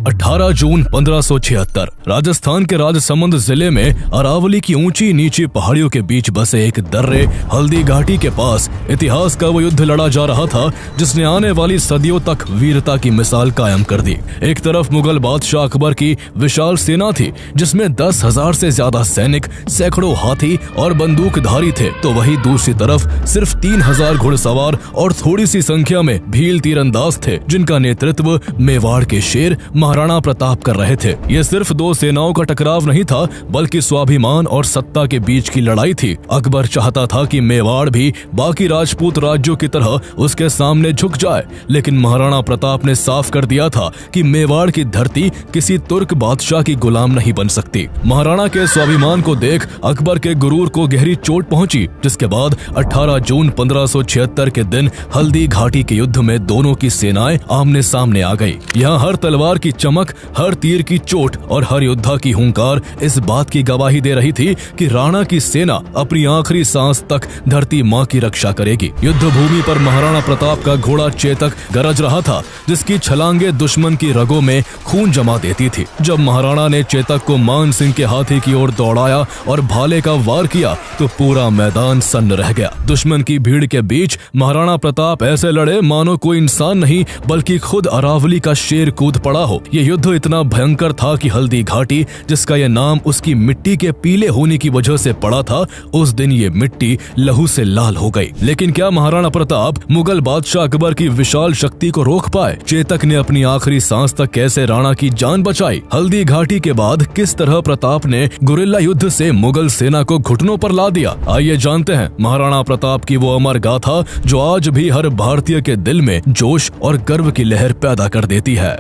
18 जून 1576 राजस्थान के राजसमंद जिले में अरावली की ऊंची नीची पहाड़ियों के बीच बसे एक दर्रे हल्दी घाटी के पास इतिहास का वो युद्ध लड़ा जा रहा था जिसने आने वाली सदियों तक वीरता की मिसाल कायम कर दी। एक तरफ मुगल बादशाह अकबर की विशाल सेना थी जिसमें 10,000 से ज्यादा सैनिक, सैकड़ों हाथी और बंदूकधारी थे, तो वहीं दूसरी तरफ सिर्फ 3,000 घुड़सवार और थोड़ी सी संख्या में भील तीरंदाज थे जिनका नेतृत्व मेवाड़ के शेर महाराणा प्रताप कर रहे थे। ये सिर्फ दो सेनाओं का टकराव नहीं था बल्कि स्वाभिमान और सत्ता के बीच की लड़ाई थी। अकबर चाहता था कि मेवाड़ भी बाकी राजपूत राज्यों की तरह उसके सामने झुक जाए, लेकिन महाराणा प्रताप ने साफ कर दिया था कि मेवाड़ की धरती किसी तुर्क बादशाह की गुलाम नहीं बन सकती। महाराणा के स्वाभिमान को देख अकबर के गुरूर को गहरी चोट पहुंची, जिसके बाद 18 जून 1576 के दिन हल्दी घाटी के युद्ध में दोनों की सेनाएं आमने सामने आ गई। यहाँ हर तलवार की चमक, हर तीर की चोट और हर योद्धा की हुंकार इस बात की गवाही दे रही थी कि राणा की सेना अपनी आखिरी सांस तक धरती माँ की रक्षा करेगी। युद्ध भूमि पर महाराणा प्रताप का घोड़ा चेतक गरज रहा था जिसकी छलांगे दुश्मन की रगों में खून जमा देती थी। जब महाराणा ने चेतक को मान सिंह के हाथी की ओर दौड़ाया और भाले का वार किया तो पूरा मैदान सन्न रह गया। दुश्मन की भीड़ के बीच महाराणा प्रताप ऐसे लड़े मानो कोई इंसान नहीं बल्कि खुद अरावली का शेर कूद पड़ा हो। ये युद्ध इतना भयंकर था कि हल्दी घाटी, जिसका ये नाम उसकी मिट्टी के पीले होने की वजह से पड़ा था, उस दिन ये मिट्टी लहू से लाल हो गई। लेकिन क्या महाराणा प्रताप मुगल बादशाह अकबर की विशाल शक्ति को रोक पाए? चेतक ने अपनी आखिरी सांस तक कैसे राणा की जान बचाई? हल्दी घाटी के बाद किस तरह प्रताप ने गुरिल्ला युद्ध से मुगल सेना को घुटनों पर ला दिया? आइए जानते हैं महाराणा प्रताप की वो अमर गाथा जो आज भी हर भारतीय के दिल में जोश और गर्व की लहर पैदा कर देती है।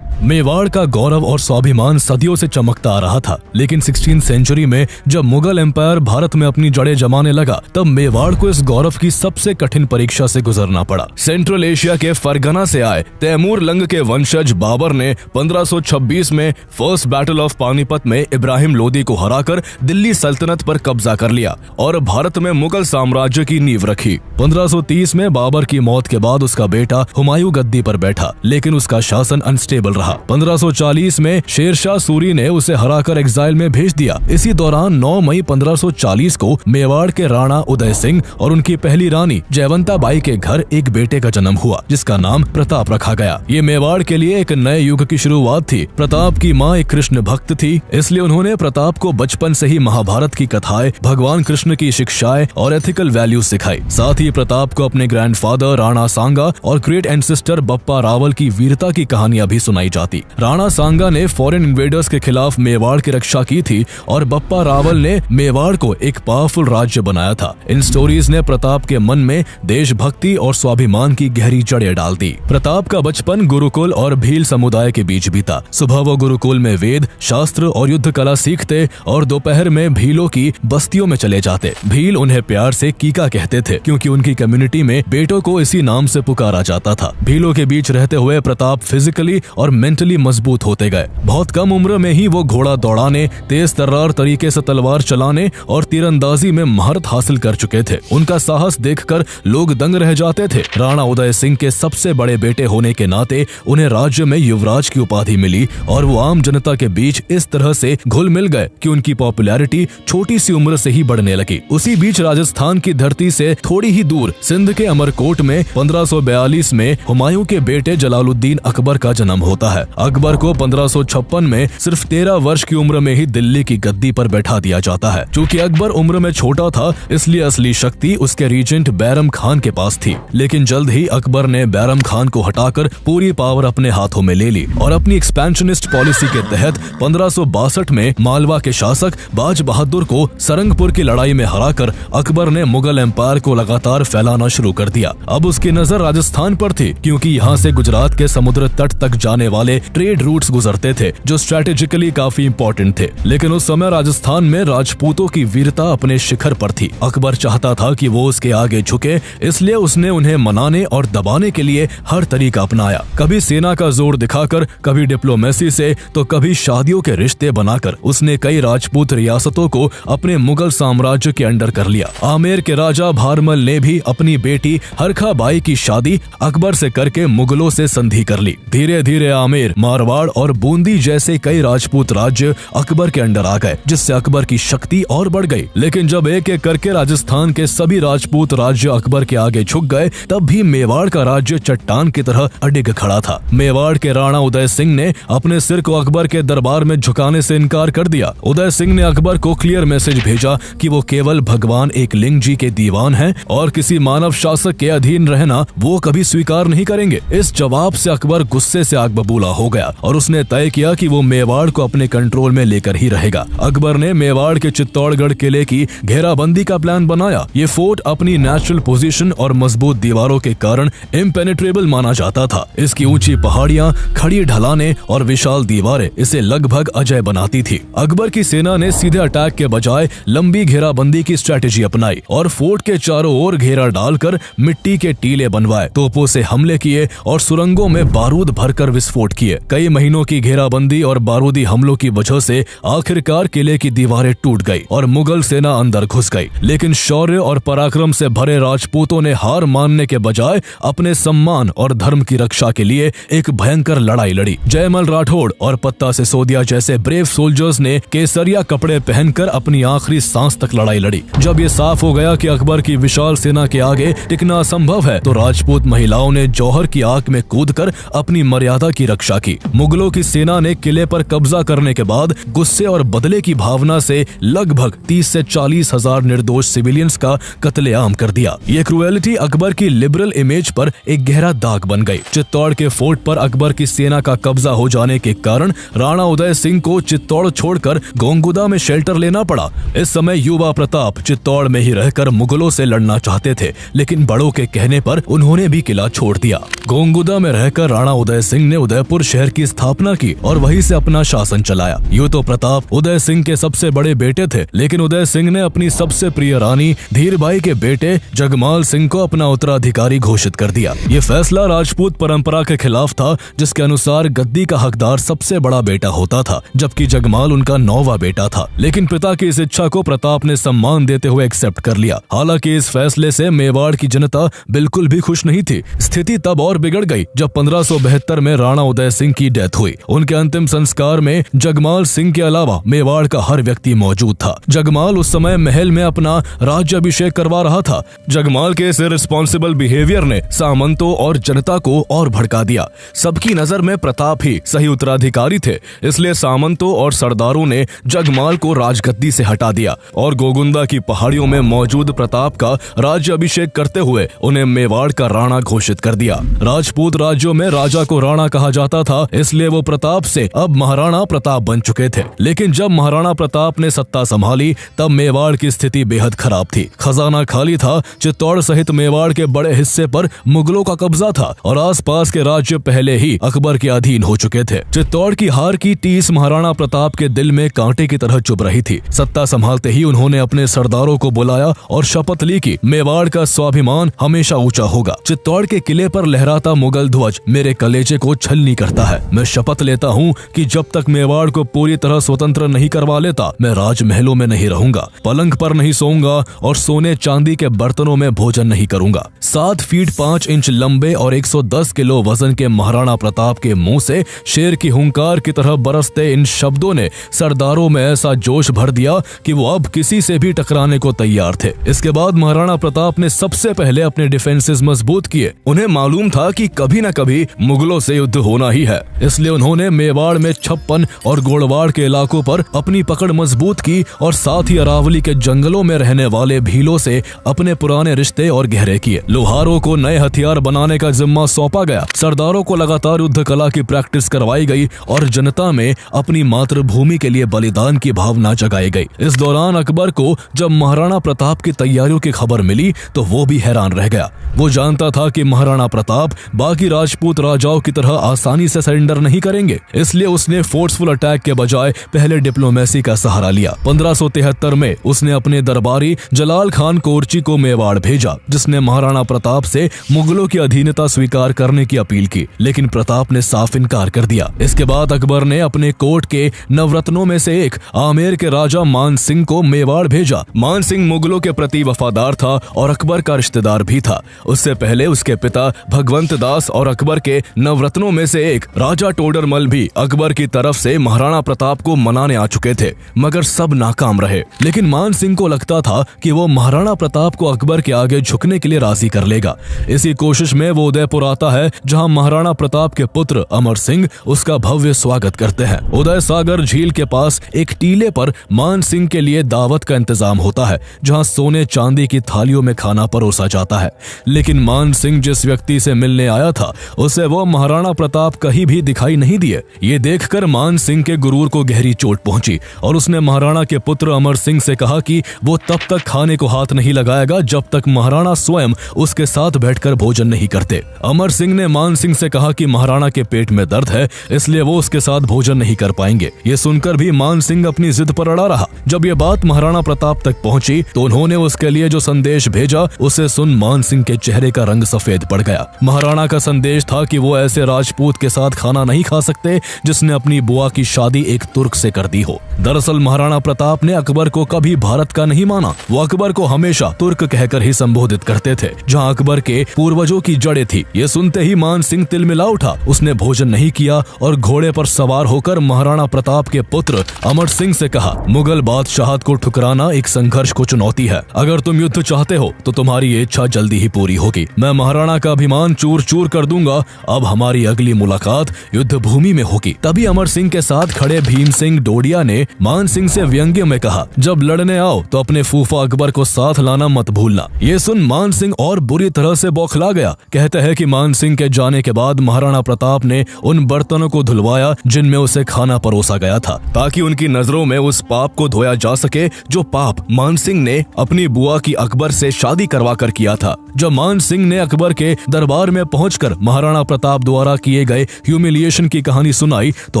मेवाड़ का गौरव और स्वाभिमान सदियों से चमकता आ रहा था, लेकिन 16वीं सेंचुरी में जब मुगल एम्पायर भारत में अपनी जड़ें जमाने लगा तब मेवाड़ को इस गौरव की सबसे कठिन परीक्षा से गुजरना पड़ा। सेंट्रल एशिया के फरगना से आए तैमूर लंग के वंशज बाबर ने 1526 में फर्स्ट बैटल ऑफ पानीपत में इब्राहिम लोदी को हराकर दिल्ली सल्तनत पर कब्जा कर लिया और भारत में मुगल साम्राज्य की नींव रखी। 1530 में बाबर की मौत के बाद उसका बेटा हुमायूं गद्दी पर बैठा, लेकिन उसका शासन अनस्टेबल रहा। 1540 में शेरशाह सूरी ने उसे हराकर एग्जाइल में भेज दिया। इसी दौरान 9 मई 1540 को मेवाड़ के राणा उदय सिंह और उनकी पहली रानी जयवंता बाई के घर एक बेटे का जन्म हुआ जिसका नाम प्रताप रखा गया। ये मेवाड़ के लिए एक नए युग की शुरुआत थी। प्रताप की माँ एक कृष्ण भक्त थी, इसलिए उन्होंने प्रताप को बचपन से ही महाभारत की कथाएं, भगवान कृष्ण की शिक्षाएं और एथिकल वैल्यूज सिखाई। साथ ही प्रताप को अपने ग्रैंडफादर राणा सांगा और ग्रेट एंसेस्टर बप्पा रावल की वीरता की कहानियां भी सुनाई जाती। राणा सांगा ने फॉरेन इन्वेडर्स के खिलाफ मेवाड़ की रक्षा की थी और बप्पा रावल ने मेवाड़ को एक पावरफुल राज्य बनाया था। इन स्टोरीज ने प्रताप के मन में देशभक्ति और स्वाभिमान की गहरी जड़ें डाल दी। प्रताप का बचपन गुरुकुल और भील समुदाय के बीच बीता। सुबह वो गुरुकुल में वेद, शास्त्र और युद्ध कला सीखते और दोपहर में भीलों की बस्तियों में चले जाते। भील उन्हें प्यार से कीका कहते थे क्योंकि उनकी कम्युनिटी में बेटों को इसी नाम से पुकारा जाता था। भीलों के बीच रहते हुए प्रताप फिजिकली और मेंटली मजबूत होते गए। बहुत कम उम्र में ही वो घोड़ा दौड़ाने, तेज तर्रार तरीके से तलवार चलाने और तीरंदाजी में महारत हासिल कर चुके थे। उनका साहस देखकर लोग दंग रह जाते थे। राणा उदय सिंह के सबसे बड़े बेटे होने के नाते उन्हें राज्य में युवराज की उपाधि मिली और वो आम जनता के बीच इस तरह से घुल मिल गए कि उनकी पॉपुलैरिटी छोटी सी उम्र से ही बढ़ने लगी। उसी बीच राजस्थान की धरती से थोड़ी ही दूर सिंध के अमरकोट में 1542 में हुमायूं के बेटे जलालुद्दीन अकबर का जन्म होता है। अकबर को 1556 में सिर्फ 13 वर्ष की उम्र में ही दिल्ली की गद्दी पर बैठा दिया जाता है। चूंकि अकबर उम्र में छोटा था इसलिए असली शक्ति उसके रीजेंट बैरम खान के पास थी, लेकिन जल्द ही अकबर ने बैरम खान को हटाकर पूरी पावर अपने हाथों में ले ली और अपनी एक्सपेंशनिस्ट पॉलिसी के तहत 1562 में मालवा के शासक बाज बहादुर को सरंगपुर की लड़ाई में हराकर अकबर ने मुगल एम्पायर को लगातार फैलाना शुरू कर दिया। अब उसकी नजर राजस्थान पर थी क्योंकि यहाँ से गुजरात के समुद्र तट तक जाने वाले वाले ट्रेड रूट्स गुजरते थे जो स्ट्रेटेजिकली काफी इंपॉर्टेंट थे। लेकिन उस समय राजस्थान में राजपूतों की वीरता अपने शिखर पर थी। अकबर चाहता था कि वो उसके आगे झुके, इसलिए उसने उन्हें मनाने और दबाने के लिए हर तरीका अपनाया। कभी सेना का जोर दिखाकर, कभी डिप्लोमेसी से, तो कभी शादियों के रिश्ते बनाकर उसने कई राजपूत रियासतों को अपने मुगल साम्राज्य के अंडर कर लिया। आमेर के राजा भारमल ने भी अपनी बेटी हरखा बाई की शादी अकबर से करके मुगलों से संधि कर ली। धीरे धीरे आमेर, मारवाड़ और बूंदी जैसे कई राजपूत राज्य अकबर के अंडर आ गए, जिससे अकबर की शक्ति और बढ़ गई। लेकिन जब एक एक करके राजस्थान के सभी राजपूत राज्य अकबर के आगे झुक गए, तब भी मेवाड़ का राज्य चट्टान की तरह अडिग खड़ा था। मेवाड़ के राणा उदय सिंह ने अपने सिर को अकबर के दरबार में झुकाने से इनकार कर दिया। उदय सिंह ने अकबर को क्लियर मैसेज भेजा कि वो केवल भगवान एकलिंग जी के दीवान हैं और किसी मानव शासक के अधीन रहना वो कभी स्वीकार नहीं करेंगे। इस जवाब से अकबर गुस्से से आग बबूला हो गया और उसने तय किया कि वो मेवाड़ को अपने कंट्रोल में लेकर ही रहेगा। अकबर ने मेवाड़ के चित्तौड़गढ़ किले की घेराबंदी का प्लान बनाया। ये फोर्ट अपनी नेचुरल पोजीशन और मजबूत दीवारों के कारण इम्पेनेट्रेबल माना जाता था। इसकी ऊंची पहाड़ियां, खड़ी ढलानें और विशाल दीवारें इसे लगभग अजय बनाती थी। अकबर की सेना ने सीधे अटैक के बजाय लंबी घेराबंदी की स्ट्रेटेजी अपनाई और फोर्ट के चारों ओर घेरा डालकर मिट्टी के टीले बनवाए, तोपों से हमले किए और सुरंगों में बारूद भरकर विस्फोट किए। कई महीनों की घेराबंदी और बारूदी हमलों की वजह से आखिरकार किले की दीवारें टूट गई और मुगल सेना अंदर घुस गई। लेकिन शौर्य और पराक्रम से भरे राजपूतों ने हार मानने के बजाय अपने सम्मान और धर्म की रक्षा के लिए एक भयंकर लड़ाई लड़ी। जयमल राठौड़ और पत्ता सिसोदिया जैसे ब्रेव सोल्जर्स ने केसरिया कपड़े पहनकर अपनी आखिरी सांस तक लड़ाई लड़ी। जब ये साफ हो गया कि अकबर की विशाल सेना के आगे टिकना असंभव है, तो राजपूत महिलाओं ने जौहर की आग में कूदकर अपनी मर्यादा की रक्षा की। मुगलों की सेना ने किले पर कब्जा करने के बाद गुस्से और बदले की भावना से लगभग 30 से 40 हजार निर्दोष सिविलियंस का कत्लेआम कर दिया। ये क्रुएलिटी अकबर की लिबरल इमेज पर एक गहरा दाग बन गई। चित्तौड़ के फोर्ट पर अकबर की सेना का कब्जा हो जाने के कारण राणा उदय सिंह को चित्तौड़ छोड़कर गोंगुदा में शेल्टर लेना पड़ा। इस समय युवा प्रताप चित्तौड़ में ही रहकर मुगलों से लड़ना चाहते थे, लेकिन बड़ों के कहने पर उन्होंने भी किला छोड़ दिया। गोंगुदा में रहकर राणा उदय सिंह ने उदयपुर शहर की स्थापना की और वहीं से अपना शासन चलाया। यूं तो प्रताप उदय सिंह के सबसे बड़े बेटे थे, लेकिन उदय सिंह ने अपनी सबसे प्रिय रानी धीरबाई के बेटे जगमाल सिंह को अपना उत्तराधिकारी घोषित कर दिया। ये फैसला राजपूत परंपरा के खिलाफ था, जिसके अनुसार गद्दी का हकदार सबसे बड़ा बेटा होता था, जबकि जगमाल उनका 9वां बेटा था। लेकिन पिता की इस इच्छा को प्रताप ने सम्मान देते हुए एक्सेप्ट कर लिया। हालांकि इस फैसले से मेवाड़ की जनता बिल्कुल भी खुश नहीं थी। स्थिति तब और बिगड़ गई जब 1572 में राणा उदय सिंह की डेथ हुई। उनके अंतिम संस्कार में जगमाल सिंह के अलावा मेवाड़ का हर व्यक्ति मौजूद था। जगमाल उस समय महल में अपना राज्याभिषेक करवा रहा था। जगमाल के इस इररिस्पॉन्सिबल बिहेवियर ने सामंतों और जनता को और भड़का दिया। सबकी नजर में प्रताप ही सही उत्तराधिकारी थे, इसलिए सामंतों और सरदारों ने जगमाल को राजगद्दी से हटा दिया और गोगुंदा की पहाड़ियों में मौजूद प्रताप का राज्याभिषेक करते हुए उन्हें मेवाड़ का राणा घोषित कर दिया। राजपूत राज्यों में राजा को राणा कहा जाता था, इसलिए वो प्रताप से अब महाराणा प्रताप बन चुके थे। लेकिन जब महाराणा प्रताप ने सत्ता संभाली, तब मेवाड़ की स्थिति बेहद खराब थी। खजाना खाली था, चित्तौड़ सहित मेवाड़ के बड़े हिस्से पर मुगलों का कब्जा था और आसपास के राज्य पहले ही अकबर के अधीन हो चुके थे। चित्तौड़ की हार की टीस महाराणा प्रताप के दिल में कांटे की तरह चुभ रही थी। सत्ता संभालते ही उन्होंने अपने सरदारों को बुलाया और शपथ ली कि मेवाड़ का स्वाभिमान हमेशा ऊंचा होगा। चित्तौड़ के किले पर लहराता मुगल ध्वज मेरे कलेजे को छलनी करता है। मैं शपथ लेता हूँ कि जब तक मेवाड़ को पूरी तरह स्वतंत्र नहीं करवा लेता, मैं राजमहलों में नहीं रहूंगा, पलंग पर नहीं सोऊंगा और सोने चांदी के बर्तनों में भोजन नहीं करूंगा। 7 फीट 5 इंच लंबे और 110 किलो वजन के महाराणा प्रताप के मुंह से शेर की हुंकार की तरह बरसते इन शब्दों ने सरदारों में ऐसा जोश भर दिया कि वो अब किसी से भी टकराने को तैयार थे। इसके बाद महाराणा प्रताप ने सबसे पहले अपने डिफेंसेस मजबूत किए। उन्हें मालूम था कि कभी न कभी मुगलों से युद्ध होना ही है, इसलिए उन्होंने मेवाड़ में 56 और गोड़वाड़ के इलाकों पर अपनी पकड़ मजबूत की और साथ ही अरावली के जंगलों में रहने वाले भीलों से अपने पुराने रिश्ते और गहरे किए। लोहारों को नए हथियार बनाने का जिम्मा सौंपा गया। सरदारों को लगातार युद्ध कला की प्रैक्टिस करवाई गई और जनता में अपनी मातृभूमि के लिए बलिदान की भावना जगाई गई। इस दौरान अकबर को जब महाराणा प्रताप की तैयारियों की खबर मिली तो वो भी हैरान रह गया। वो जानता था कि महाराणा प्रताप बाकी राजपूत राजाओं की तरह आसानी आसानी से सरेंडर नहीं करेंगे, इसलिए उसने फोर्सफुल अटैक के बजाय पहले डिप्लोमेसी का सहारा लिया। 1573 में उसने अपने दरबारी जलाल खान कोर्ची को मेवाड़ भेजा, जिसने महाराणा प्रताप से मुगलों की अधीनता स्वीकार करने की अपील की, लेकिन प्रताप ने साफ इनकार कर दिया। इसके बाद अकबर ने अपने कोर्ट के नवरत्नों में से एक आमेर के राजा मान सिंह को मेवाड़ भेजा। मान सिंह मुगलों के प्रति वफादार था और अकबर का रिश्तेदार भी था। उससे पहले उसके पिता भगवंत दास और अकबर के नवरत्नों में से एक राजा टोडरमल भी अकबर की तरफ से महाराणा प्रताप को मनाने आ चुके थे, मगर सब नाकाम रहे। लेकिन मान सिंह को लगता था कि वो महाराणा प्रताप को अकबर के आगे झुकने के लिए राजी कर लेगा। इसी कोशिश में वो उदयपुर आता है, जहां महाराणा प्रताप के पुत्र अमर सिंह उसका भव्य स्वागत करते हैं। उदय सागर झील के पास एक टीले पर मान सिंह के लिए दावत का इंतजाम होता है, जहां सोने चांदी की थालियों में खाना परोसा जाता है। लेकिन मान सिंह जिस व्यक्ति से मिलने आया था, उसे वो महाराणा प्रताप कहीं भी दिखाई नहीं दिए। ये देखकर मान सिंह के गुरूर को गहरी चोट पहुंची और उसने महाराणा के पुत्र अमर सिंह से कहा कि वो तब तक खाने को हाथ नहीं लगाएगा जब तक महाराणा स्वयं उसके साथ बैठकर भोजन नहीं करते। अमर सिंह ने मान सिंह से कहा कि महाराणा के पेट में दर्द है, इसलिए वो उसके साथ भोजन नहीं कर पाएंगे। ये सुनकर भी मान सिंह अपनी जिद पर अड़ा रहा। जब ये बात महाराणा प्रताप तक पहुंची तो उन्होंने उसके लिए जो संदेश भेजा, उसे सुन मान सिंह के चेहरे का रंग सफेद पड़ गया। महाराणा का संदेश था कि वो ऐसे राजपूत के साथ खाना नहीं खा सकते जिसने अपनी बुआ की शादी एक तुर्क से कर दी हो। दरअसल महाराणा प्रताप ने अकबर को कभी भारत का नहीं माना। वो अकबर को हमेशा तुर्क कहकर ही संबोधित करते थे, जहां अकबर के पूर्वजों की जड़ें थी। ये सुनते ही मान सिंह तिलमिला उठा। उसने भोजन नहीं किया और घोड़े पर सवार होकर महाराणा प्रताप के पुत्र अमर सिंह से कहा, मुगल बादशाहत को ठुकराना एक संघर्ष को चुनौती है। अगर तुम युद्ध चाहते हो तो तुम्हारी ये इच्छा जल्दी ही पूरी होगी। मैं महाराणा का अभिमान चूर चूर कर दूंगा। अब हमारी अगली मुलाकात युद्ध भूमि में होगी। तभी अमर सिंह के साथ खड़े भीम सिंह डोडिया ने मान सिंह से व्यंग्य में कहा, जब लड़ने आओ तो अपने फूफा अकबर को साथ लाना मत भूलना। ये सुन मान सिंह और बुरी तरह से बौखला गया। कहते हैं कि मान सिंह के जाने के बाद महाराणा प्रताप ने उन बर्तनों को धुलवाया जिनमें उसे खाना परोसा गया था, ताकि उनकी नजरों में उस पाप को धोया जा सके जो पाप मान सिंह ने अपनी बुआ की अकबर से शादी करवा कर किया था। जब मान सिंह ने अकबर के दरबार में पहुंचकर महाराणा प्रताप द्वारा किए गए ह्यूमिलिएशन की कहानी सुनाई तो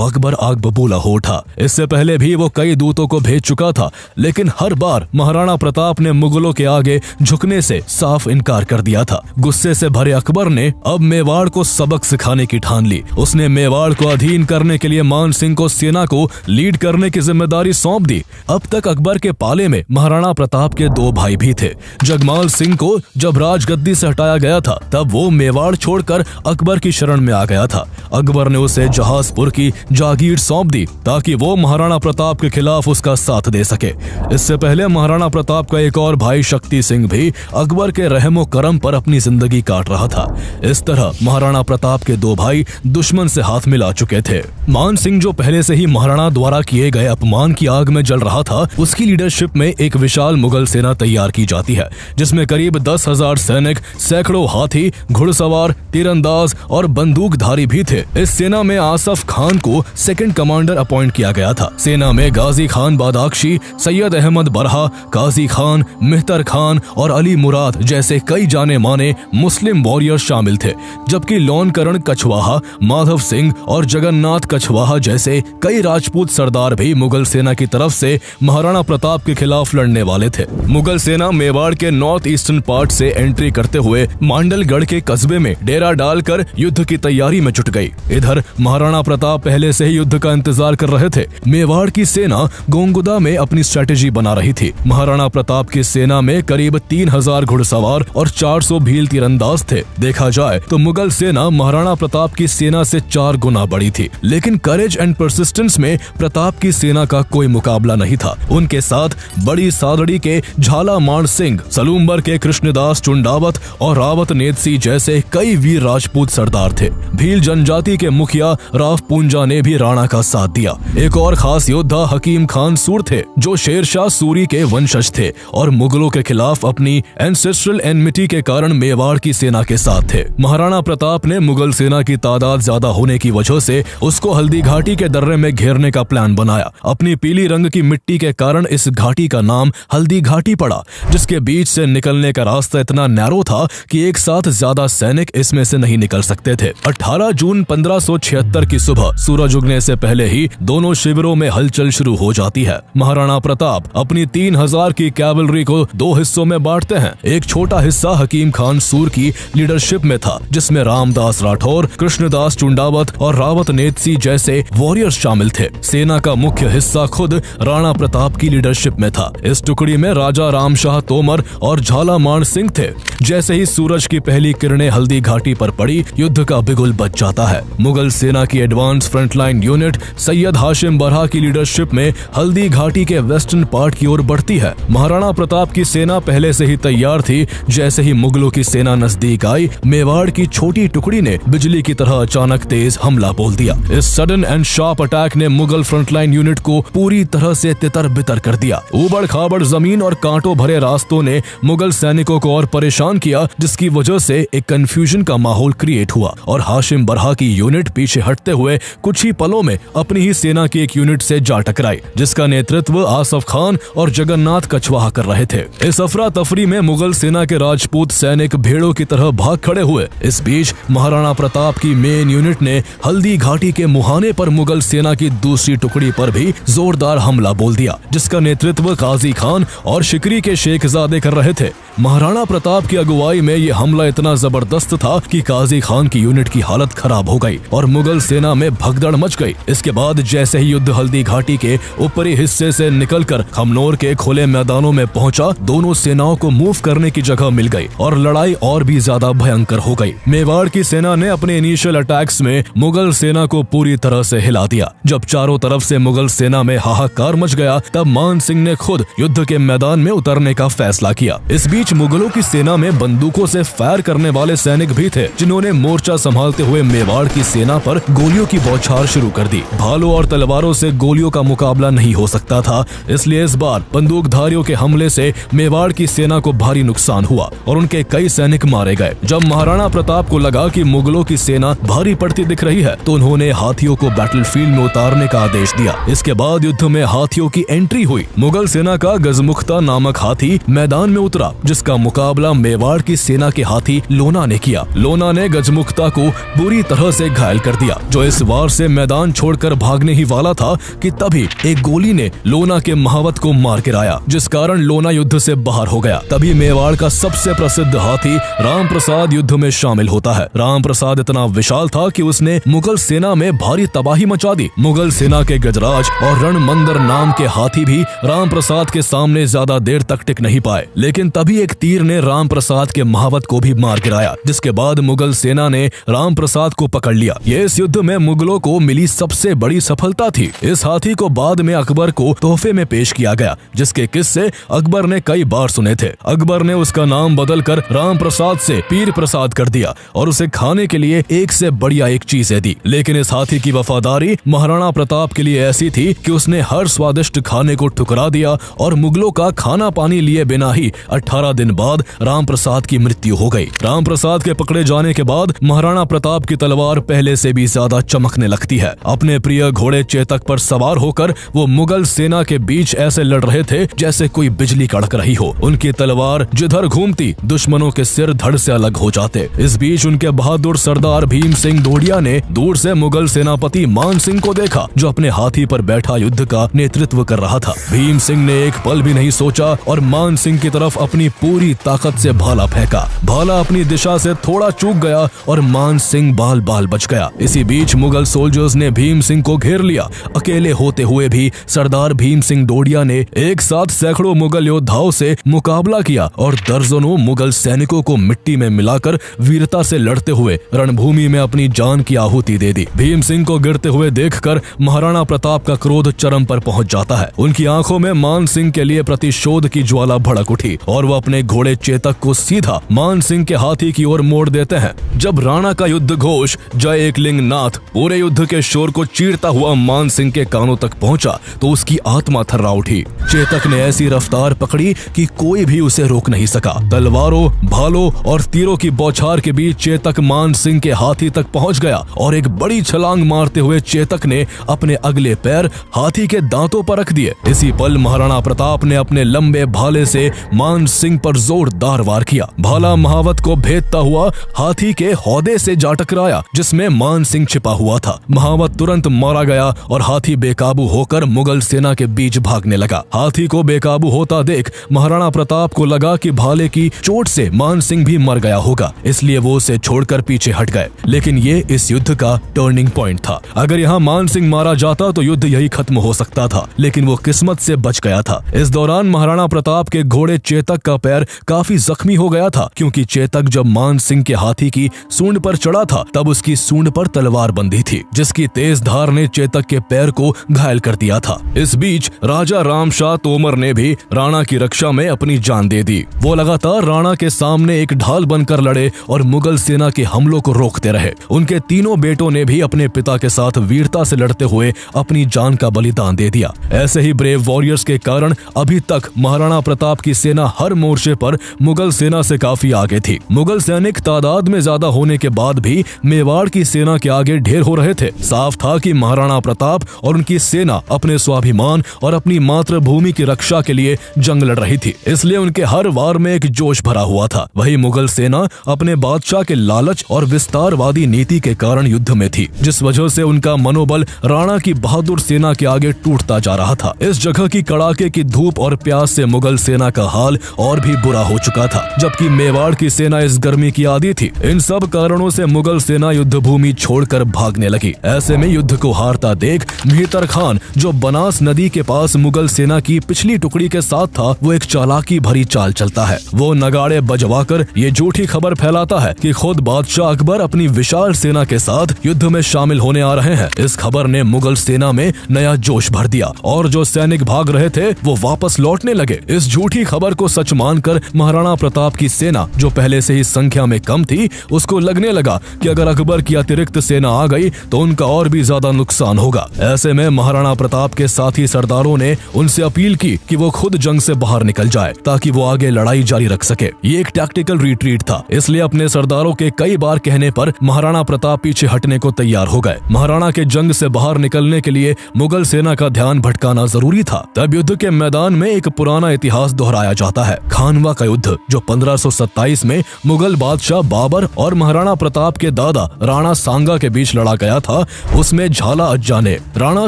अकबर आग बबूला हो उठा। इससे पहले भी वो कई दूतों को भेज चुका था, लेकिन हर बार महाराणा प्रताप ने मुगलों के आगे झुकने से साफ इनकार कर दिया था। गुस्से से भरे अकबर ने अब मेवाड़ को सबक सिखाने की ठान ली। उसने मेवाड़ को अधीन करने के लिए मान सिंह को सेना को लीड करने की जिम्मेदारी सौंप दी। अब तक अकबर के पाले में महाराणा प्रताप के दो भाई भी थे। जगमाल सिंह को जब राजगद्दी से हटाया गया था, तब वो मेवाड़ छोड़कर अकबर की शरण में आ गया था। अकबर ने उसे जहाजपुर की जागीर सौंप दी ताकि वो महाराणा प्रताप के खिलाफ उसका साथ दे सके। इससे पहले महाराणा प्रताप का एक और भाई शक्ति सिंह भी अकबर के रहमो करम पर अपनी जिंदगी काट रहा था। इस तरह महाराणा प्रताप के दो भाई दुश्मन से हाथ मिला चुके थे। मान सिंह, जो पहले से ही महाराणा द्वारा किए गए अपमान की आग में जल रहा था, उसकी लीडरशिप में एक विशाल मुगल सेना तैयार की जाती है, जिसमें करीब 10,000 सैनिक, सैकड़ों हाथी, घुड़सवार, तीरंदाज और बंदूकधारी भी थे। इस सेना में आसफ खान को सेकंड कमांडर अपॉइंट किया गया था। सेना में गाजी खान बादाख्शी, सैयद अहमद बरहा, काजी खान, मेहतर खान और अली मुराद जैसे कई जाने माने मुस्लिम वॉरियर शामिल थे, जबकि लोनकरण कछवाहा, माधव सिंह और जगन्नाथ कछवाहा जैसे कई राजपूत सरदार भी मुगल सेना की तरफ से महाराणा प्रताप के खिलाफ लड़ने वाले थे। मुगल सेना मेवाड़ के नॉर्थ ईस्टर्न पार्ट से एंट्री करते हुए मांडलगढ़ के कस्बे में डेरा डालकर युद्ध की तैयारी में जुट गई। इधर महाराणा प्रताप पहले से ही युद्ध का इंतजार कर रहे थे। मेवाड़ की सेना गोंगुदा में अपनी स्ट्रेटेजी बना रही थी। महाराणा प्रताप की सेना में करीब 3,000 घुड़सवार और 400 भील तीरंदाज थे। देखा जाए तो मुगल सेना महाराणा प्रताप की सेना से 4 गुना बड़ी थी, लेकिन करेज एंड परसिस्टेंस में प्रताप की सेना का कोई मुकाबला नहीं था। उनके साथ बड़ी सादड़ी के झाला मान सिंह, सलूम्बर के कृष्णदास चुंडावत और रावत नेतसी जैसे कई वीर राजपूत सरदार थे। भील जनजाति के मुखिया राव पूंजा ने भी राणा का साथ दिया। एक और खास योद्धा हकीम खान सूर थे, जो शेरशाह सूरी के वंशज थे और मुगलों के खिलाफ अपनी एंसेस्ट्रल एनमिटी के कारण मेवाड़ की सेना के साथ थे। महाराणा प्रताप ने मुगल सेना की तादाद ज्यादा होने की वजह से उसको हल्दी घाटी के दर्रे में घेरने का प्लान बनाया। अपनी पीली रंग की मिट्टी के कारण इस घाटी का नाम हल्दी घाटी पड़ा, जिसके बीच से निकलने का रास्ता इतना नैरो था कि एक साथ ज्यादा सैनिक इसमें से नहीं निकल सकते थे। 18 जून 1576 की सुबह सूरज उगने से पहले ही दोनों शिविरों में हलचल शुरू हो जाती है। महाराणा प्रताप अपनी 3000 की कैवलरी को 2 हिस्सों में बांटते हैं। एक छोटा हिस्सा हकीम खान सूर की लीडरशिप में था, जिसमें रामदास राठौर, कृष्णदास चुंडावत और रावत नेतसी जैसे वॉरियर्स शामिल थे। सेना का मुख्य हिस्सा खुद राणा प्रताप की लीडरशिप में था। इस टुकड़ी में राजा रामशाह तोमर और झालामाण सिंह थे। जैसे ही सूरज की पहली किरणें हल्दी घाटी पर पड़ी, युद्ध का बिगुल बज जाता है। मुगल सेना की advance frontline unit Syed Hashim बरहा की लीडरशिप में हल्दी घाटी के वेस्टर्न पार्ट की ओर बढ़ती है। महाराणा प्रताप की सेना पहले से ही तैयार थी। जैसे ही मुगलों की सेना नजदीक आई, मेवाड़ की छोटी टुकड़ी ने बिजली की तरह अचानक तेज हमला बोल दिया। इस सडन एंड शार्प अटैक ने मुगल फ्रंटलाइन यूनिट को पूरी तरह से तितर बितर कर दिया। उबड़ खाबड़ जमीन और कांटों भरे रास्तों ने मुगल सैनिकों को और परेशान किया, जिसकी वजह से एक कंफ्यूजन का माहौल क्रिएट हुआ और हाशिम बरहा की यूनिट पीछे हटते हुए कुछ ही पलों में अपनी ही सेना की एक यूनिट से जा टकराई, जिसका नेतृत्व आसफ खान और जगन्नाथ कछवाहा कर रहे थे। इस अफरा तफरी में मुगल सेना के राजपूत सैनिक भेड़ों की तरह भाग खड़े हुए। इस बीच महाराणा प्रताप की मेन यूनिट ने हल्दी घाटी के मुहाने पर मुगल सेना की दूसरी टुकड़ी पर भी जोरदार हमला बोल दिया, जिसका नेतृत्व काजी खान और शिकरी के शेखजादे कर रहे थे। महाराणा प्रताप की अगुवाई में यह हमला इतना जबरदस्त था कि काजी खान की यूनिट की हालत खराब हो गई और मुगल सेना में भगदड़ मच गई। इसके बाद जैसे ही युद्ध हल्दी घाटी के ऊपरी हिस्से से निकलकर खमनोर के खुले मैदानों में पहुंचा, दोनों सेनाओं को मूव करने की जगह मिल गई और लड़ाई और भी ज्यादा भयंकर हो गई। मेवाड़ की सेना ने अपने इनिशियल अटैक्स में मुगल सेना को पूरी तरह से हिला दिया। जब चारों तरफ से मुगल सेना में हाहाकार मच गया, तब मान सिंह ने खुद युद्ध के मैदान में उतरने का फैसला किया। इस बीच मुगलों की सेना में बंदूकों से फायर करने वाले सैनिक भी थे, जिन्होंने मोर्चा संभालते हुए मेवाड़ की सेना पर गोलियों की बौछार शुरू कर दी। भालों और तलवारों से गोलियों का मुकाबला नहीं हो सकता था, इसलिए इस बार बंदूकधारियों के हमले से मेवाड़ की सेना को भारी नुकसान हुआ और उनके कई सैनिक मारे गए। जब महाराणा प्रताप को लगा कि मुगलों की सेना भारी पड़ती दिख रही है, तो उन्होंने हाथियों को बैटलफील्ड में उतारने का आदेश दिया। इसके बाद युद्ध में हाथियों की एंट्री हुई। मुगल सेना का गजमुख्ता नामक हाथी मैदान में उतरा, जिसका मुकाबला मेवाड़ की सेना के हाथी लोना ने किया। लोना ने गजमुख्ता को बुरी तरह से घायल कर दिया, जो इस वार से मैदान छोड़कर भागने ही वाला था कि तभी एक गोली ने लोना के महावत को मार गिराया, जिस कारण लोना युद्ध से बाहर हो गया। तभी मेवाड़ का सबसे प्रसिद्ध हाथी राम प्रसाद युद्ध में शामिल होता है। राम प्रसाद इतना विशाल था कि उसने मुगल सेना में भारी तबाही मचा दी। मुगल सेना के गजराज और रणमंदर नाम के हाथी भी राम प्रसाद के सामने ज्यादा देर तक टिक नहीं पाए, लेकिन तभी एक तीर ने राम प्रसाद के महावत को भी मार गिराया, जिसके बाद मुगल सेना ने राम प्रसाद को पकड़ लिया। ये इस युद्ध में मुगलों को मिली सबसे बड़ी सफलता थी। इस हाथी को बाद में अकबर को तोहफे में पेश किया गया, जिसके किस्से अकबर ने कई बार सुने थे। अकबर ने उसका नाम बदलकर राम प्रसाद से पीर प्रसाद कर दिया और उसे खाने के लिए एक से बढ़िया एक चीजें दी। लेकिन इस हाथी की वफादारी महाराणा प्रताप के लिए ऐसी थी कि उसने हर स्वादिष्ट खाने को ठुकरा दिया और मुगलों का खाना पानी लिए बिना ही 18 दिन बाद राम प्रसाद की मृत्यु हो गई। राम प्रसाद के पकड़े जाने के बाद महाराणा प्रताप की तलवार पहले से भी ज्यादा चमकने लगती है। अपने प्रिय घोड़े चेतक पर सवार होकर वो मुगल सेना के बीच ऐसे लड़ रहे थे जैसे कोई बिजली कड़क रही हो। उनकी तलवार जिधर घूमती, दुश्मनों के सिर धड़ से अलग हो जाते। इस बीच उनके बहादुर सरदार भीम सिंह डोडिया ने दूर से मुगल सेनापति मान सिंह को देखा, जो अपने हाथी पर बैठा युद्ध का नेतृत्व कर रहा था। भीम सिंह ने एक पल भी नहीं सोचा और मान सिंह की तरफ अपनी पूरी ताकत से भाला फेंका। भाला अपनी दिशा से थोड़ा चूक गया और मान सिंह बाल बाल बच गया। इसी बीच मुगल सोल्जर्स ने भीम सिंह को घेर लिया। अकेले होते हुए भी सरदार भीम सिंह डोडिया ने एक साथ सैकड़ों मुगल योद्धाओं से मुकाबला किया और दर्जनों मुगल सैनिकों को मिट्टी में मिलाकर वीरता से लड़ते हुए रणभूमि में अपनी जान की आहुति दे दी। भीम सिंह को गिरते हुए देखकर महाराणा प्रताप का क्रोध चरम पर पहुंच जाता है। उनकी आंखों में मान सिंह के लिए प्रतिशोध की ज्वाला भड़क उठी और वो अपने घोड़े चेतक को सीधा मान सिंह के हाथी की ओर मोड़ देते हैं। जब राणा का युद्ध घोष जय एकलिंग नाथ पूरे युद्ध के शोर को चीरता हुआ मान सिंह के कानों तक पहुंचा, तो उसकी आत्मा थर्रा उठी। चेतक ने ऐसी रफ्तार पकड़ी कि कोई भी उसे रोक नहीं सका। तलवारों, भालों और तीरों की बौछार के बीच चेतक मान सिंह के हाथी तक पहुंच गया और एक बड़ी छलांग मारते हुए चेतक ने अपने अगले पैर हाथी के दांतों पर रख दिए। इसी पल महाराणा प्रताप ने अपने लंबे भाले से मान सिंह सिंह पर जोरदार वार किया। भाला महावत को भेदता हुआ हाथी के हौदे से जा टकराया जिसमें मान सिंह छिपा हुआ था। महावत तुरंत मारा गया और हाथी बेकाबू होकर मुगल सेना के बीच भागने लगा। हाथी को बेकाबू होता देख महाराणा प्रताप को लगा कि भाले की चोट से मान सिंह भी मर गया होगा, इसलिए वो उसे छोड़कर पीछे हट गए। लेकिन ये इस युद्ध का टर्निंग पॉइंट था। अगर यहाँ मान सिंह मारा जाता तो युद्ध यही खत्म हो सकता था, लेकिन वो किस्मत से बच गया था। इस दौरान महाराणा प्रताप के घोड़े चेतक का पैर काफी जख्मी हो गया था, क्योंकि चेतक जब मान सिंह के हाथी की सूंड पर चढ़ा था तब उसकी सूंड पर तलवार बंधी थी, जिसकी तेज धार ने चेतक के पैर को घायल कर दिया था। इस बीच राजा रामशाह तोमर ने भी राणा की रक्षा में अपनी जान दे दी। वो लगातार राणा के सामने एक ढाल बनकर लड़े और मुगल सेना के हमलों को रोकते रहे। उनके तीनों बेटों ने भी अपने पिता के साथ वीरता से लड़ते हुए अपनी जान का बलिदान दे दिया। ऐसे ही ब्रेव वॉरियर्स के कारण अभी तक महाराणा प्रताप की सेना हर मोर्चे पर मुगल सेना से काफी आगे थी। मुगल सैनिक तादाद में ज्यादा होने के बाद भी मेवाड़ की सेना के आगे ढेर हो रहे थे। साफ था कि महाराणा प्रताप और उनकी सेना अपने स्वाभिमान और अपनी मातृभूमि की रक्षा के लिए जंग लड़ रही थी, इसलिए उनके हर वार में एक जोश भरा हुआ था। वही मुगल सेना अपने बादशाह के लालच और विस्तारवादी नीति के कारण युद्ध में थी, जिस वजह से उनका मनोबल राणा की बहादुर सेना के आगे टूटता जा रहा था। इस जगह की कड़ाके की धूप और प्यास से मुगल सेना का हाल और भी बुरा हो चुका था, जबकि मेवाड़ की सेना इस गर्मी की आदी थी। इन सब कारणों से मुगल सेना युद्ध भूमि छोड़कर भागने लगी। ऐसे में युद्ध को हारता देख मेहतर खान, जो बनास नदी के पास मुगल सेना की पिछली टुकड़ी के साथ था, वो एक चालाकी भरी चाल चलता है। वो नगाड़े बजवाकर ये झूठी खबर फैलाता है कि खुद बादशाह अकबर अपनी विशाल सेना के साथ युद्ध में शामिल होने आ रहे हैं। इस खबर ने मुगल सेना में नया जोश भर दिया और जो सैनिक भाग रहे थे वो वापस लौटने लगे। इस झूठी खबर को सच मानकर महाराणा प्रताप की सेना, जो पहले से ही संख्या में कम थी, उसको लगने लगा कि अगर अकबर की अतिरिक्त सेना आ गई तो उनका और भी ज्यादा नुकसान होगा। ऐसे में महाराणा प्रताप के साथी सरदारों ने उनसे अपील की कि वो खुद जंग से बाहर निकल जाए ताकि वो आगे लड़ाई जारी रख सके। ये एक टैक्टिकल रिट्रीट था, इसलिए अपने सरदारों के कई बार कहने पर महाराणा प्रताप पीछे हटने को तैयार हो गए। महाराणा के जंग से बाहर निकलने के लिए मुगल सेना का ध्यान भटकाना जरूरी था। तब युद्ध के मैदान में एक पुराना इतिहास दोहराया जाता है, खानवा का युद्ध, जो 1527 में मुगल बादशाह बाबर और महाराणा प्रताप के दादा राणा सांगा के बीच लड़ा गया था। उसमें झाला अज्जा ने राणा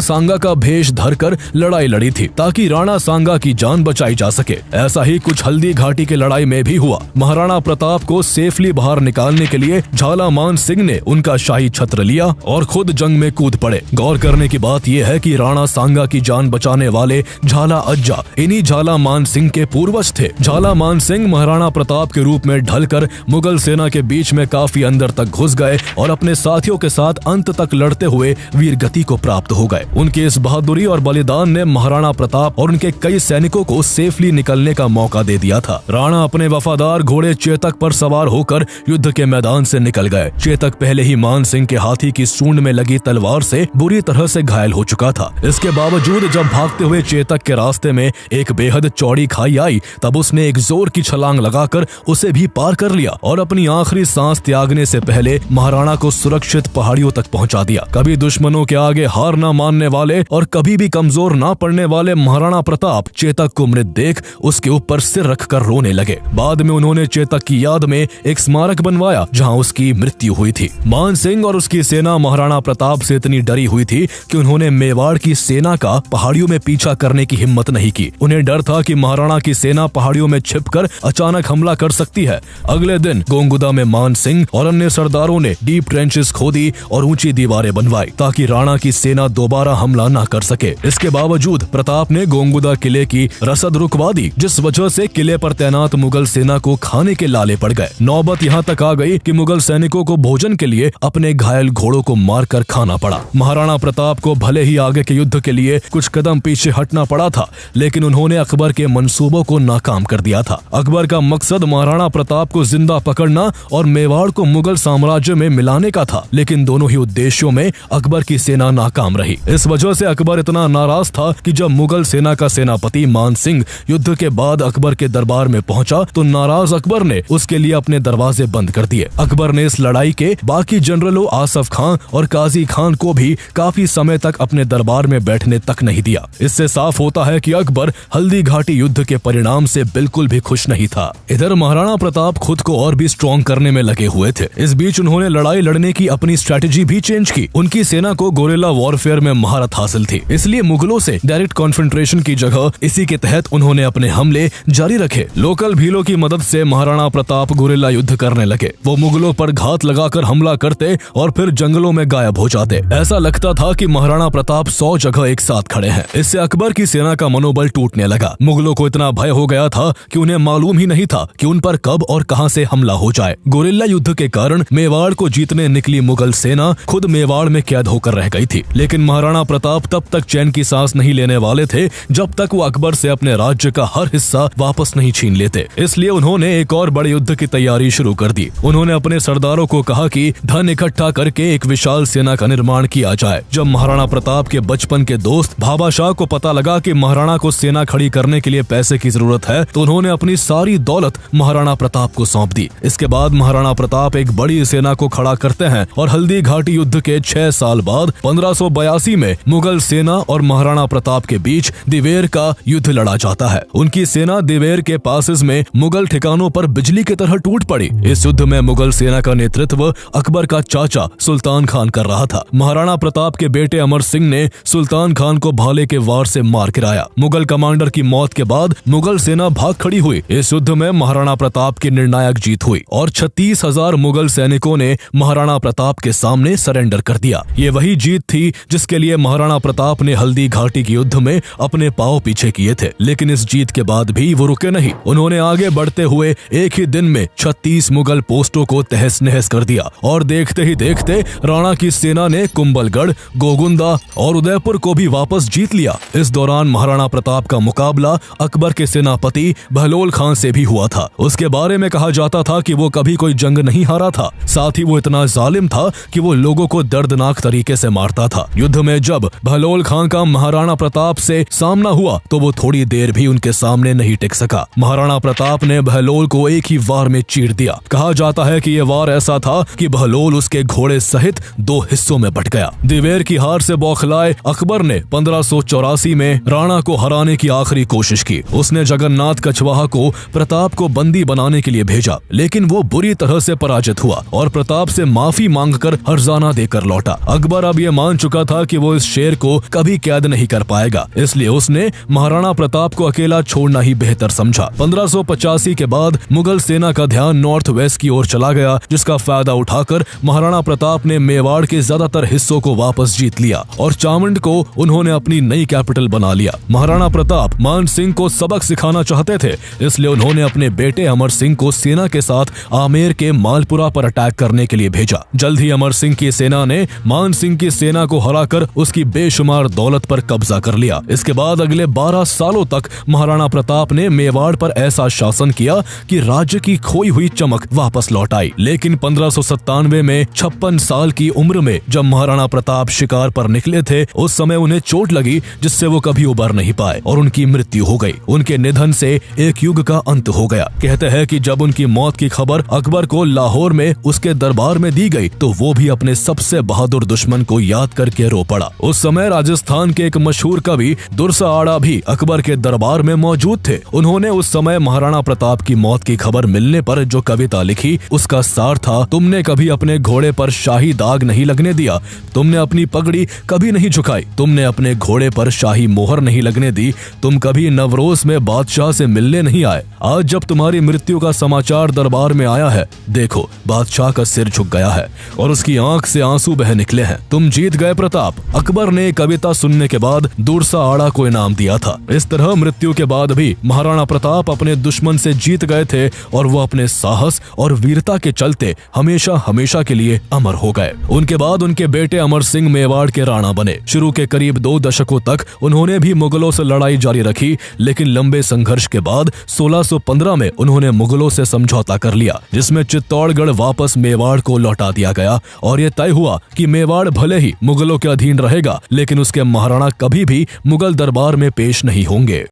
सांगा का भेष धरकर लड़ाई लड़ी थी ताकि राणा सांगा की जान बचाई जा सके। ऐसा ही कुछ हल्दी घाटी की लड़ाई में भी हुआ। महाराणा प्रताप को सेफली बाहर निकालने के लिए झाला मान सिंह ने उनका शाही छत्र लिया और खुद जंग में कूद पड़े। गौर करने की बात यह है कि राणा सांगा की जान बचाने वाले झाला अज्जा इन्हीं झाला मान सिंह के पूर्वज थे। झाला मान सिंह महाराणा प्रताप के रूप में ढलकर मुगल सेना के बीच में काफी अंदर तक घुस गए और अपने साथियों के साथ अंत तक लड़ते हुए वीरगति को प्राप्त हो गए। उनकी इस बहादुरी और बलिदान ने महाराणा प्रताप और उनके कई सैनिकों को सेफली निकलने का मौका दे दिया था। राणा अपने वफादार घोड़े चेतक पर सवार होकर युद्ध के मैदान से निकल गए। चेतक पहले ही मान सिंह के हाथी की सूंड में लगी तलवार से बुरी तरह से घायल हो चुका था। इसके बावजूद जब भागते हुए चेतक के रास्ते में एक बेहद चौड़ी खाई आई, तब उसने एक जोर की छलांग लगाकर उसे भी पार कर लिया और अपनी आखिरी सांस त्यागने से पहले महाराणा को सुरक्षित पहाड़ियों तक पहुंचा दिया। कभी दुश्मनों के आगे हार न मानने वाले और कभी भी कमजोर न पड़ने वाले महाराणा प्रताप चेतक को मृत देख उसके ऊपर सिर रखकर रोने लगे। बाद में उन्होंने चेतक की याद में एक स्मारक बनवाया जहां उसकी मृत्यु हुई थी। मान सिंह और उसकी सेना महाराणा प्रताप से इतनी डरी हुई थी कि उन्होंने मेवाड़ की सेना का पहाड़ियों में पीछा करने की हिम्मत नहीं की। उन्हें डर था कि महाराणा की सेना पहाड़ियों में छिपकर अचानक हमला कर सकती है। अगले दिन गोंगुदा में मान सिंह और अन्य सरदारों ने डीप ट्रेंचेस खोदी और ऊंची दीवारें बनवाई ताकि राणा की सेना दोबारा हमला न कर सके। इसके बावजूद प्रताप ने गोंगुदा किले की रसद रुकवा दी, जिस वजह से किले पर तैनात मुगल सेना को खाने के लाले पड़ गए। नौबत यहाँ तक आ गई कि मुगल सैनिकों को भोजन के लिए अपने घायल घोड़ों को मारकर खाना पड़ा। महाराणा प्रताप को भले ही आगे के युद्ध के लिए कुछ कदम पीछे हटना पड़ा था, लेकिन उन्होंने अकबर के मंसूबों को नाकाम कर दिया था। अकबर का मकसद महाराणा प्रताप को जिंदा पकड़ना और मेवाड़ को मुगल साम्राज्य में मिलाने का था, लेकिन दोनों ही उद्देश्यों में अकबर की सेना नाकाम रही। इस वजह से अकबर इतना नाराज था कि जब मुगल सेना का सेनापति मान सिंह युद्ध के बाद अकबर के दरबार में पहुंचा तो नाराज अकबर ने उसके लिए अपने दरवाजे बंद कर दिए। अकबर ने इस लड़ाई के बाकी जनरलों आसफ खान और काजी खान को भी काफी समय तक अपने दरबार में बैठने तक नहीं दिया। इससे साफ होता है कि अकबर हल्दी घाटी युद्ध के परिणाम से बिल्कुल बिल्कुल भी खुश नहीं था। इधर महाराणा प्रताप खुद को और भी स्ट्रॉन्ग करने में लगे हुए थे। इस बीच उन्होंने लड़ाई लड़ने की अपनी स्ट्रेटेजी भी चेंज की। उनकी सेना को गोरिल्ला वॉरफेयर में महारत हासिल थी, इसलिए मुगलों से डायरेक्ट कॉन्फ्रंट्रेशन की जगह इसी के तहत उन्होंने अपने हमले जारी रखे। लोकल भीलों की मदद से महाराणा प्रताप गोरिल्ला युद्ध करने लगे। वो मुगलों पर घात लगाकर हमला करते और फिर जंगलों में गायब हो जाते। ऐसा लगता था कि महाराणा प्रताप 100 जगह एक साथ खड़े हैं। इससे अकबर की सेना का मनोबल टूटने लगा। मुगलों को इतना भय हो गया था कि उन्हें मालूम ही नहीं था कि उन पर कब और कहां से हमला हो जाए। गोरिल्ला युद्ध के कारण मेवाड़ को जीतने निकली मुगल सेना खुद मेवाड़ में कैद होकर रह गई थी। लेकिन महाराणा प्रताप तब तक चैन की सांस नहीं लेने वाले थे जब तक वो अकबर से अपने राज्य का हर हिस्सा वापस नहीं छीन लेते। इसलिए उन्होंने एक और बड़े युद्ध की तैयारी शुरू कर दी। उन्होंने अपने सरदारों को कहा कि धन इकट्ठा करके एक विशाल सेना का निर्माण किया जाए। जब महाराणा प्रताप के बचपन के दोस्त भाभा शाह को पता लगा कि महाराणा को सेना खड़ी करने के लिए पैसे की जरूरत है, तो उन्होंने अपनी सारी दौलत महाराणा प्रताप को सौंप दी। इसके बाद महाराणा प्रताप एक बड़ी सेना को खड़ा करते हैं और हल्दी घाटी युद्ध के 6 साल बाद 1582 में मुगल सेना और महाराणा प्रताप के बीच दिवेर का युद्ध लड़ा जाता है। उनकी सेना दिवेर के पासेस में मुगल ठिकानों पर बिजली की तरह टूट पड़ी। इस युद्ध में मुगल सेना का नेतृत्व अकबर का चाचा सुल्तान खान कर रहा था। महाराणा प्रताप के बेटे अमर सिंह ने सुल्तान खान को भाले के वार से मार गिराया। मुगल कमांडर की मौत के बाद मुगल सेना भाग खड़ी हुई। इस युद्ध में महाराणा प्रताप की निर्णायक जीत हुई और 36,000 मुगल सैनिकों ने महाराणा प्रताप के सामने सरेंडर कर दिया। ये वही जीत थी जिसके लिए महाराणा प्रताप ने हल्दी घाटी के युद्ध में अपने पांव पीछे किए थे। लेकिन इस जीत के बाद भी वो रुके नहीं। उन्होंने आगे बढ़ते हुए एक ही दिन में 36 मुगल पोस्टों को तहस नहस कर दिया और देखते ही देखते राणा की सेना ने कुंभलगढ़, गोगुंदा और उदयपुर को भी वापस जीत लिया। इस दौरान महाराणा प्रताप का मुकाबला अकबर के सेनापति बहलोल खान से भी हुआ था। उसके बारे में कहा जाता था कि वो कभी कोई जंग नहीं हारा था। साथ ही वो इतना जालिम था कि वो लोगों को दर्दनाक तरीके से मारता था। युद्ध में जब बहलोल खान का महाराणा प्रताप से सामना हुआ तो वो थोड़ी देर भी उनके सामने नहीं टिक सका। महाराणा प्रताप ने बहलोल को एक ही वार में चीर दिया। कहा जाता है कि ये वार ऐसा था कि बहलोल उसके घोड़े सहित 2 हिस्सों में बट गया। दिवेर की हार से बौखलाए अकबर ने 1584 में राणा को हराने की आखिरी कोशिश की। उसने जगन्नाथ कछवाहा को प्रताप को बंदी बनाने के लिए भेजा, लेकिन वो बुरी तरह से पराजित हुआ और प्रताप से माफी मांगकर हर्जाना देकर लौटा। अकबर अब ये मान चुका था कि वो इस शेर को कभी कैद नहीं कर पाएगा, इसलिए उसने महाराणा प्रताप को अकेला छोड़ना ही बेहतर समझा। 1585 के बाद मुगल सेना का ध्यान नॉर्थ वेस्ट की ओर चला गया, जिसका फायदा उठाकर महाराणा प्रताप ने मेवाड़ के ज्यादातर हिस्सों को वापस जीत लिया और चामुंड को उन्होंने अपनी नई कैपिटल बना लिया। महाराणा प्रताप मान सिंह को सबक सिखाना चाहते थे, इसलिए उन्होंने अपने बेटे अमर सिंह को सेना के साथ आमेर के मालपुरा पर अटैक करने के लिए भेजा। जल्द ही अमर सिंह की सेना ने मान सिंह की सेना को हराकर उसकी बेशुमार दौलत पर कब्जा कर लिया। इसके बाद अगले 12 सालों तक महाराणा प्रताप ने मेवाड़ पर ऐसा शासन किया कि राज्य की खोई हुई चमक वापस लौट आई। लेकिन 1597 में 56 साल की उम्र में जब महाराणा प्रताप शिकार पर निकले थे, उस समय उन्हें चोट लगी जिससे वो कभी उबर नहीं पाए और उनकी मृत्यु हो गई। उनके निधन से एक युग का अंत हो गया। कहते हैं कि जब उनकी मौत की खबर अकबर को लाहौर में उसके दरबार में दी गई तो वो भी अपने सबसे बहादुर दुश्मन को याद करके रो पड़ा। उस समय राजस्थान के एक मशहूर कवि दुर्सा आड़ा भी अकबर के दरबार में मौजूद थे। उन्होंने उस समय महाराणा प्रताप की मौत की खबर मिलने पर जो कविता लिखी उसका सार था, तुमने कभी अपने घोड़े पर शाही दाग नहीं लगने दिया, तुमने अपनी पगड़ी कभी नहीं झुकाई, तुमने अपने घोड़े पर शाही मोहर नहीं लगने दी, तुम कभी नवरोज में बादशाह से मिलने नहीं आए। आज जब तुम्हारी मृत्यु का समाचार दरबार में आया है, देखो बादशाह का सिर झुक गया है और उसकी आंख से आंसू बह निकले हैं। तुम जीत गए प्रताप। अकबर ने कविता सुनने के बाद दुर्सा आड़ा को इनाम दिया था। इस तरह मृत्यु के बाद भी महाराणा प्रताप अपने दुश्मन से जीत गए थे और वो अपने साहस और वीरता के चलते हमेशा हमेशा के लिए अमर हो गए। उनके बाद उनके बेटे अमर सिंह मेवाड़ के राणा बने। शुरू के करीब 2 दशकों तक उन्होंने भी मुगलों से लड़ाई जारी रखी, लेकिन लंबे संघर्ष के बाद 1615 में उन्होंने मुगलों से समझौता कर लिया, जिसमें चित्तौड़गढ़ वापस मेवाड़ को लौटा दिया गया और ये तय हुआ कि मेवाड़ भले ही मुगलों के अधीन रहेगा, लेकिन उसके महाराणा कभी भी मुगल दरबार में पेश नहीं होंगे।